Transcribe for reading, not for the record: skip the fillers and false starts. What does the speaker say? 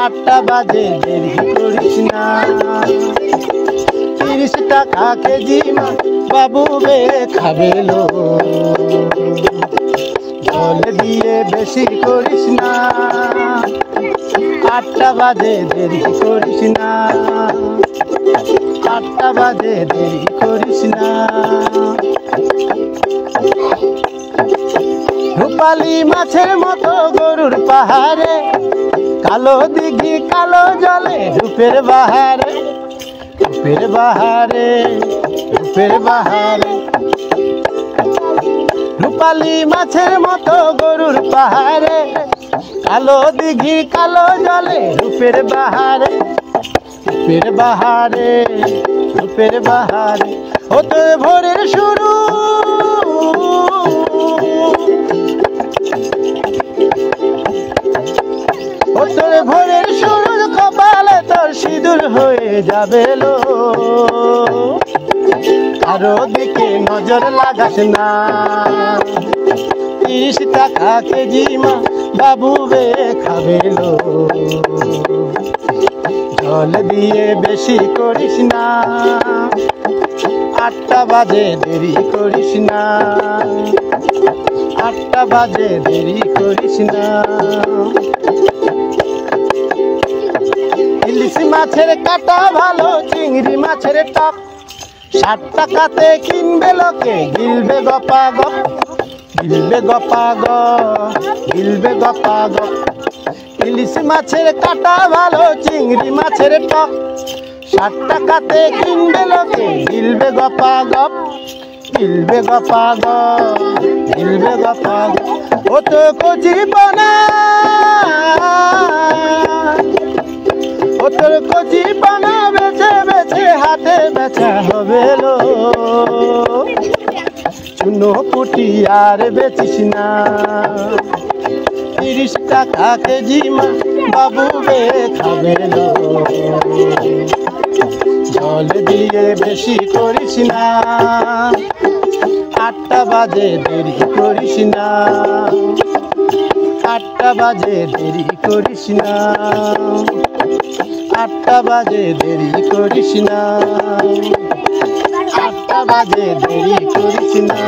8টা বাজে দেরি করিস না। 30 টাকা কেজি মাছ বাবু বে খাবে লো। জল দিয়ে বেশি করিস না। 8টা বাজে দেরি করিস না। 8টা বাজে দেরি করিস না। রূপালী মাছের মতো গরুর পাহাড়ে, কালো দিঘি কালো জলে রূপের বাহারে, রূপের বাহারে, রূপের বাহারে। রূপালী মাছের মতো গরুর পাহাড়ে, কালো দিঘি কালো জলে রূপের বাহারে, রূপের বাহারে, রূপের বাহারে। ও তো ভোরের শুরু, ও তোর ভোরের শুরু, কপালে তোর সিঁদুর হয়ে যাবে লো। কারো দিকে নজর লাগাস না। 30 টাকা কেজি মা বাবু বে খাবে লো। জল দিয়ে বেশি করিস না। 8টা বাজে দেরি করিস না। 8টা বাজে দেরি করিস না। ইলিশ মাছের কাটা ভালো, চিংড়ি মাছের টক 60 টাকাতে কিনবে লোকে, গিলবে গপা গপ, গিলবে গপা গ, গিলবে গপা গ। ইলিশ মাছের কাটা ভালো, চিংড়ি মাছের টক 60 টাকাতে কিনবে লোকে, গিলবে গপা গপ, গিলবে গপা গ, গিলবে গপা গ। ও তো কচি বনা, ও তোর কচি পানা বেছে বেছে হাতে বেচা হবে লো। চুনো পুটি আর বেচিস না। 30 টাকা কেজি মা বাবু বে খাবে লো। জল দিয়ে বেশি করিস না। 8টা বাজে দেরি করিস না। 8টা বাজে দেরি করিস না। 8টা বাজে দেরি করিস না। 8টা বাজে দেরি করিস না।